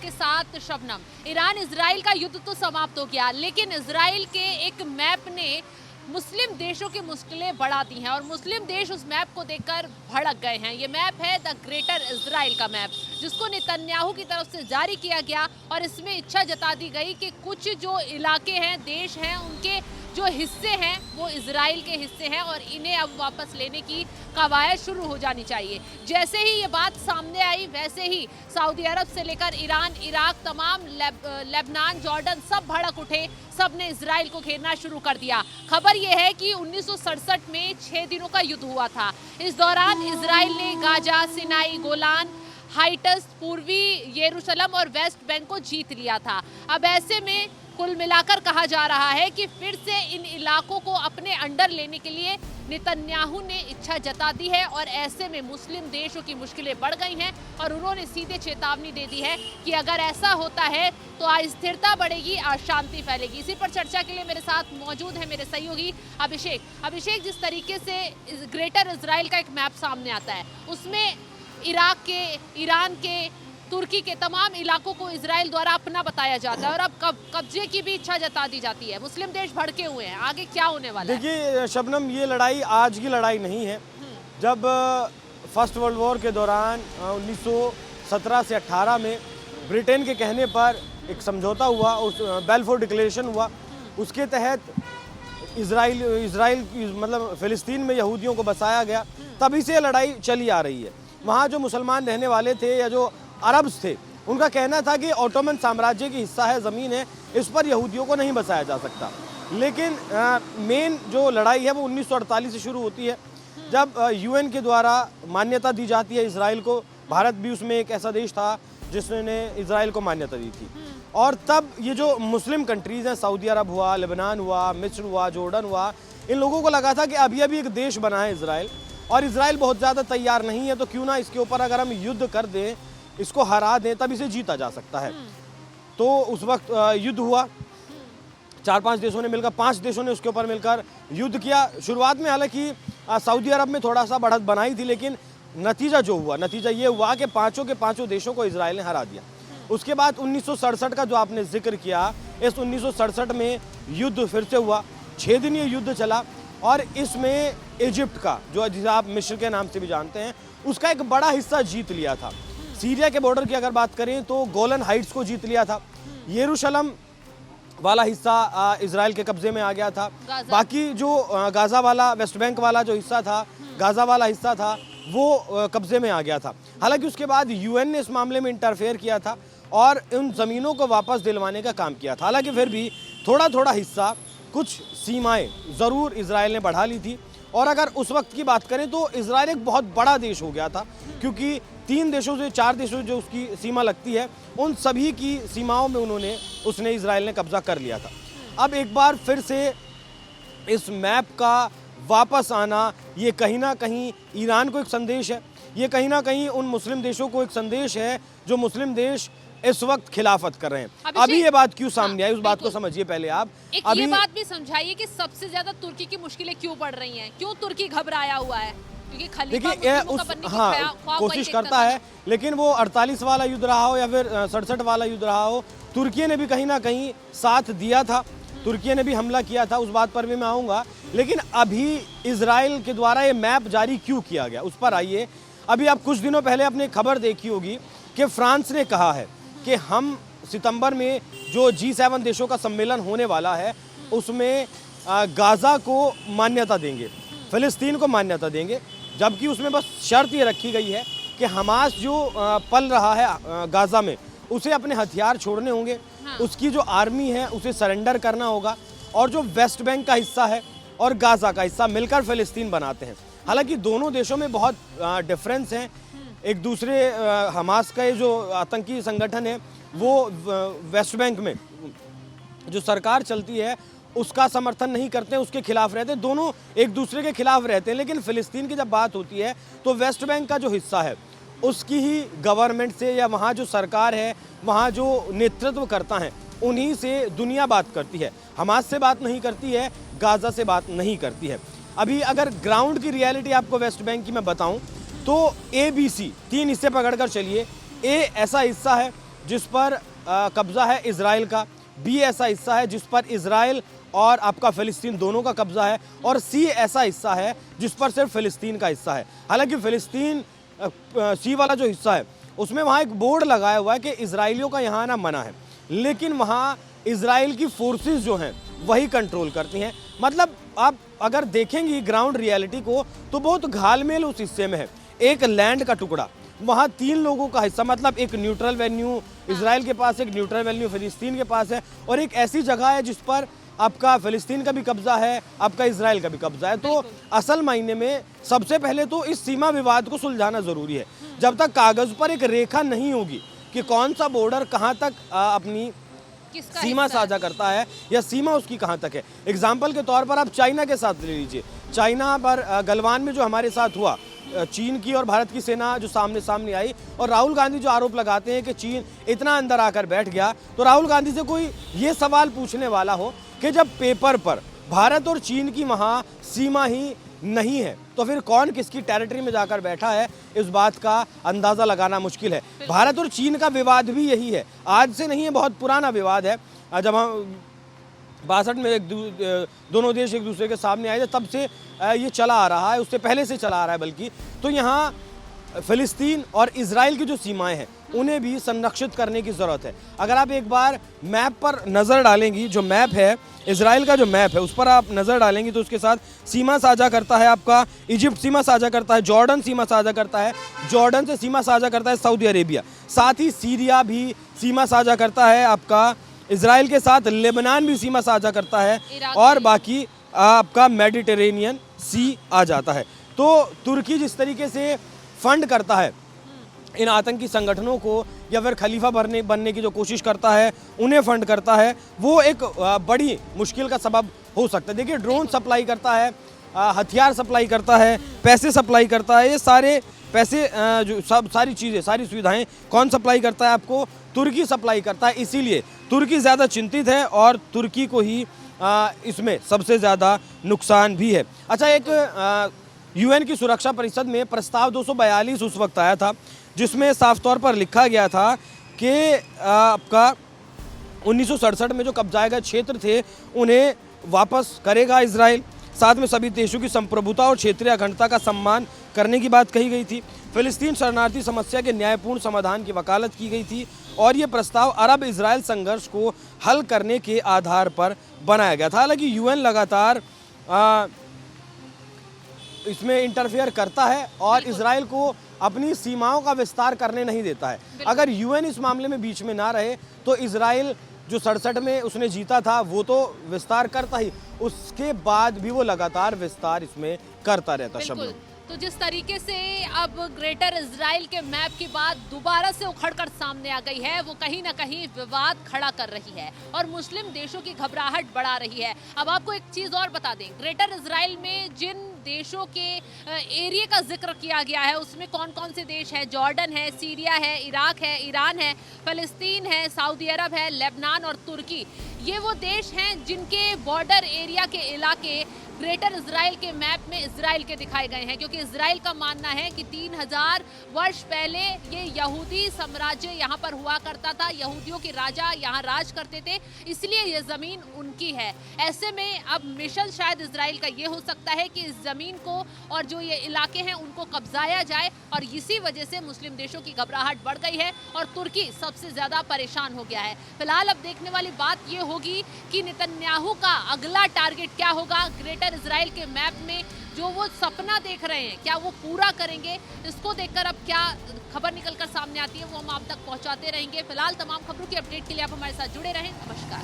आपके साथ Shabnam. Iran Israel का युद्ध तो समाप्त हो गया, लेकिन इजराइल के एक मैप ने मुस्लिम देशों की मुश्किलें बढ़ा दी हैं और मुस्लिम देश उस मैप को देखकर भड़क गए हैं। ये मैप है द ग्रेटर इजराइल का मैप, जिसको नेतन्याहू की तरफ से जारी किया गया और इसमें इच्छा जता दी गई कि कुछ जो इलाके हैं, देश हैं, उनके जो हिस्से हैं वो इजराइल के हिस्से हैं और इन्हें अब वापस लेने की कवायद शुरू हो जानी चाहिए। जैसे ही ये बात सामने आई, वैसे ही सऊदी अरब से लेकर ईरान, इराक, तमाम लेबनान, जॉर्डन सब भड़क उठे, सब ने इजराइल को घेरना शुरू कर दिया। खबर यह है कि 1967 में 6 दिनों का युद्ध हुआ था। इस दौरान इजराइल ने गाजा, सिनाई, गोलान हाइट्स, पूर्वी यरूशलेम और वेस्ट बैंक को जीत लिया था। अब ऐसे में कुल मिलाकर कहा जा रहा है कि फिर से इन इलाकों को अपने अंडर लेने के लिए नेतन्याहू ने इच्छा जता दी है और ऐसे में मुस्लिम देशों की मुश्किलें बढ़ गई हैं और उन्होंने सीधे चेतावनी दे दी है कि अगर ऐसा होता है तो अस्थिरता बढ़ेगी, अशांति फैलेगी। इसी पर चर्चा के लिए मेरे साथ मौजूद है मेरे सहयोगी अभिषेक। जिस तरीके से ग्रेटर इजराइल का एक मैप सामने आता है, उसमें इराक के, ईरान के, तुर्की के तमाम इलाकों को इजराइल द्वारा अपना बताया जाता है और अब कब्जे की भी इच्छा जता दी जाती है। मुस्लिम देश भड़के हुए हैं, आगे क्या होने वाला है? देखिए शबनम, ये लड़ाई आज की लड़ाई नहीं है। जब फर्स्ट वर्ल्ड वॉर के दौरान 1917 से 18 में ब्रिटेन के कहने पर एक समझौता हुआ, उस बेल्फोर डिक्लेरेशन हुआ, उसके तहत इजराइल मतलब फिलिस्तीन में यहूदियों को बसाया गया। तभी से लड़ाई चली आ रही है। वहाँ जो मुसलमान रहने वाले थे या जो अरब्स थे, उनका कहना था कि ऑटोमन साम्राज्य की हिस्सा है, ज़मीन है, इस पर यहूदियों को नहीं बसाया जा सकता। लेकिन मेन जो लड़ाई है वो 1948 से शुरू होती है, जब यूएन के द्वारा मान्यता दी जाती है इजराइल को। भारत भी उसमें एक ऐसा देश था जिसने इजराइल को मान्यता दी थी। और तब ये जो मुस्लिम कंट्रीज़ हैं, सऊदी अरब हुआ, लेबनान हुआ, मिस्र हुआ, जॉर्डन हुआ, इन लोगों को लगा था कि अभी अभी एक देश बना है इजराइल और इजराइल बहुत ज़्यादा तैयार नहीं है, तो क्यों ना इसके ऊपर अगर हम युद्ध कर दें, इसको हरा दें, तब इसे जीता जा सकता है। तो उस वक्त युद्ध हुआ, 4-5 देशों ने मिलकर, 5 देशों ने उसके ऊपर मिलकर युद्ध किया। शुरुआत में हालांकि सऊदी अरब में थोड़ा सा बढ़त बनाई थी, लेकिन नतीजा ये हुआ कि पांचों के पांचों देशों को इजराइल ने हरा दिया। उसके बाद 1967 का जो आपने जिक्र किया, इस 1967 में युद्ध फिर से हुआ। 6 दिन ये युद्ध चला और इसमें इजिप्ट का, जो जिसे आप मिस्र के नाम से भी जानते हैं, उसका एक बड़ा हिस्सा जीत लिया था। सीरिया के बॉर्डर की अगर बात करें तो गोलन हाइट्स को जीत लिया था। यरूशलेम वाला हिस्सा इजराइल के कब्जे में आ गया था। बाकी जो गाजा वाला, वेस्ट बैंक वाला जो हिस्सा था, गाजा वाला हिस्सा था, वो कब्जे में आ गया था। हालांकि उसके बाद यूएन ने इस मामले में इंटरफेयर किया था और उन ज़मीनों को वापस दिलवाने का काम किया था। हालांकि फिर भी थोड़ा थोड़ा हिस्सा, कुछ सीमाएं ज़रूर इजराइल ने बढ़ा ली थी। और अगर उस वक्त की बात करें तो इजराइल एक बहुत बड़ा देश हो गया था, क्योंकि 3 देशों से 4 देशों जो उसकी सीमा लगती है, उन सभी की सीमाओं में उसने इजराइल ने कब्जा कर लिया था। अब एक बार फिर से इस मैप का वापस आना, ये कहीं ना कहीं ईरान को एक संदेश है, ये कहीं ना कहीं उन मुस्लिम देशों को एक संदेश है जो मुस्लिम देश इस वक्त खिलाफत कर रहे हैं। अभी ये बात क्यों सामने आई, उस बात को समझिए पहले आप। अभी ये बात भी समझाइए कि सबसे ज्यादा तुर्की की मुश्किलें क्यों बढ़ रही हैं, क्यों तुर्की घबराया हुआ है? देखिए कोशिश करता है, लेकिन वो 48 वाला युद्ध रहा हो या फिर 67 वाला युद्ध रहा हो, तुर्की ने भी कहीं ना कहीं साथ दिया था, तुर्की ने भी हमला किया था, उस बात पर भी मैं आऊँगा। लेकिन अभी इजराइल के द्वारा ये मैप जारी क्यों किया गया, उस पर आइए। अभी आप कुछ दिनों पहले आपने खबर देखी होगी कि फ्रांस ने कहा है कि हम सितंबर में जो G7 देशों का सम्मेलन होने वाला है, उसमें गाज़ा को मान्यता देंगे, फिलिस्तीन को मान्यता देंगे। जबकि उसमें बस शर्त ये रखी गई है कि हमास जो पल रहा है गाज़ा में, उसे अपने हथियार छोड़ने होंगे, उसकी जो आर्मी है उसे सरेंडर करना होगा, और जो वेस्ट बैंक का हिस्सा है और गाज़ा का हिस्सा मिलकर फिलिस्तीन बनाते हैं। हालांकि दोनों देशों में बहुत डिफरेंस हैं। एक दूसरे हमास का जो आतंकी संगठन है, वो वेस्ट बैंक में जो सरकार चलती है उसका समर्थन नहीं करते हैं, उसके खिलाफ रहते हैं, दोनों एक दूसरे के खिलाफ रहते हैं। लेकिन फ़िलिस्तीन की जब बात होती है तो वेस्ट बैंक का जो हिस्सा है उसकी ही गवर्नमेंट से, या वहाँ जो सरकार है, वहाँ जो नेतृत्व करता है, उन्हीं से दुनिया बात करती है। हमास से बात नहीं करती है, गाज़ा से बात नहीं करती है। अभी अगर ग्राउंड की रियलिटी आपको वेस्ट बैंक की मैं बताऊं तो ABC 3 हिस्से पकड़कर चलिए। ए ऐसा हिस्सा है जिस पर कब्जा है इजराइल का, बी ऐसा हिस्सा है जिस पर इजराइल और आपका फ़िलिस्तीन दोनों का कब्जा है, और सी ऐसा हिस्सा है जिस पर सिर्फ फ़िलिस्तीन का हिस्सा है। हालांकि फ़िलिस्तीन सी वाला जो हिस्सा है उसमें वहाँ एक बोर्ड लगाया हुआ है कि इजराइलियों का यहाँ आना मना है, लेकिन वहाँ इजराइल की फोर्सेस जो हैं वही कंट्रोल करती हैं। मतलब आप अगर देखेंगी ग्राउंड रियलिटी को तो बहुत घालमेल उस हिस्से में है। एक लैंड का टुकड़ा, वहाँ 3 लोगों का हिस्सा, मतलब एक न्यूट्रल वेन्यू इजराइल के पास, एक न्यूट्रल वेन्यू फ़िलिस्तीन के पास है, और एक ऐसी जगह है जिस पर आपका फ़िलिस्तीन का भी कब्जा है, आपका इजराइल का भी कब्जा है। तो असल मायने में सबसे पहले तो इस सीमा विवाद को सुलझाना ज़रूरी है। जब तक कागज़ पर एक रेखा नहीं होगी कि कौन सा बॉर्डर कहाँ तक अपनी सीमा साझा करता है या सीमा उसकी कहाँ तक है। एग्जाम्पल के तौर पर आप चाइना के साथ ले लीजिए। चाइना पर गलवान में जो हमारे साथ हुआ, चीन की और भारत की सेना जो सामने आई, और राहुल गांधी जो आरोप लगाते हैं कि चीन इतना अंदर आकर बैठ गया, तो राहुल गांधी से कोई ये सवाल पूछने वाला हो कि जब पेपर पर भारत और चीन की वहाँ सीमा ही नहीं है तो फिर कौन किसकी टेरिटरी में जाकर बैठा है, इस बात का अंदाज़ा लगाना मुश्किल है। भारत और चीन का विवाद भी यही है, आज से नहीं है, बहुत पुराना विवाद है। जब हम 62 में दोनों देश एक दूसरे के सामने आए थे तब से ये चला आ रहा है, उससे पहले से चला आ रहा है बल्कि। तो यहाँ फ़िलिस्तीन और इजराइल की जो सीमाएं हैं उन्हें भी संरक्षित करने की ज़रूरत है। अगर आप एक बार मैप पर नज़र डालेंगी, जो मैप है इजराइल का, जो मैप है उस पर आप नज़र डालेंगी तो उसके साथ सीमा साझा करता है आपका इजिप्ट, सीमा साझा करता है जॉर्डन, सीमा साझा करता है जॉर्डन से सीमा साझा करता है सऊदी अरेबिया, साथ ही सीरिया भी सीमा साझा करता है आपका इजराइल के साथ, लेबनान भी सीमा साझा करता है, और बाकी आपका मेडिटेरेनियन सी आ जाता है। तो तुर्की जिस तरीके से फंड करता है इन आतंकी संगठनों को, या फिर खलीफा बनने की जो कोशिश करता है उन्हें फंड करता है, वो एक बड़ी मुश्किल का सबब हो सकता है। देखिए, ड्रोन सप्लाई करता है, हथियार सप्लाई करता है, पैसे सप्लाई करता है, ये सारे पैसे जो सारी चीज़ें, सारी सुविधाएं कौन सप्लाई करता है आपको? तुर्की सप्लाई करता है। इसीलिए तुर्की ज़्यादा चिंतित है और तुर्की को ही इसमें सबसे ज़्यादा नुकसान भी है। अच्छा, एक यूएन की सुरक्षा परिषद में प्रस्ताव 242 उस वक्त आया था जिसमें साफ तौर पर लिखा गया था कि आपका 1967 में जो कब्जाए गए क्षेत्र थे उन्हें वापस करेगा इजराइल, साथ में सभी देशों की संप्रभुता और क्षेत्रीय अखंडता का सम्मान करने की बात कही गई थी। फिलिस्तीन शरणार्थी समस्या के न्यायपूर्ण समाधान की वकालत की गई थी, और ये प्रस्ताव अरब इजराइल संघर्ष को हल करने के आधार पर बनाया गया था। हालांकि यूएन लगातार इसमें इंटरफेयर करता है और इजराइल को अपनी सीमाओं का विस्तार करने नहीं देता है। अगर यूएन इस मामले में बीच में ना रहे तो इजराइल जो 67 में उसने जीता था वो तो विस्तार करता ही, उसके बाद भी वो लगातार विस्तार इसमें करता रहता। शब्द तो जिस तरीके से अब ग्रेटर इजराइल के मैप की बात दोबारा से उखड़कर सामने आ गई है, वो कहीं ना कहीं विवाद खड़ा कर रही है और मुस्लिम देशों की घबराहट बढ़ा रही है। अब आपको एक चीज और बता दें, ग्रेटर इजराइल में जिन देशों के एरिया का जिक्र किया गया है उसमें कौन कौन से देश हैं? जॉर्डन है, सीरिया है, इराक है, ईरान है, फलस्तीन है, सऊदी अरब है, लेबनान और तुर्की। ये वो देश हैं जिनके बॉर्डर एरिया के इलाके ग्रेटर इजराइल के मैप में इजराइल के दिखाए गए हैं, क्योंकि इजराइल का मानना है कि 3000 वर्ष पहले ये यहूदी साम्राज्य यहाँ पर हुआ करता था, यहूदियों के राजा यहाँ राज करते थे, इसलिए ये ज़मीन उनकी है। ऐसे में अब मिशन शायद इजराइल का ये हो सकता है कि इस ज़मीन को और जो ये इलाके हैं उनको कब्जाया जाए, और इसी वजह से मुस्लिम देशों की घबराहट बढ़ गई है और तुर्की सबसे ज़्यादा परेशान हो गया है। फिलहाल अब देखने वाली बात ये होगी कि नेतन्याहू का अगला टारगेट क्या होगा। ग्रेटर इजराइल के मैप में जो वो सपना देख रहे हैं क्या वो पूरा करेंगे? इसको देखकर अब क्या खबर निकलकर सामने आती है वो हम आप तक पहुंचाते रहेंगे। फिलहाल तमाम खबरों की अपडेट के लिए आप हमारे साथ जुड़े रहें। नमस्कार।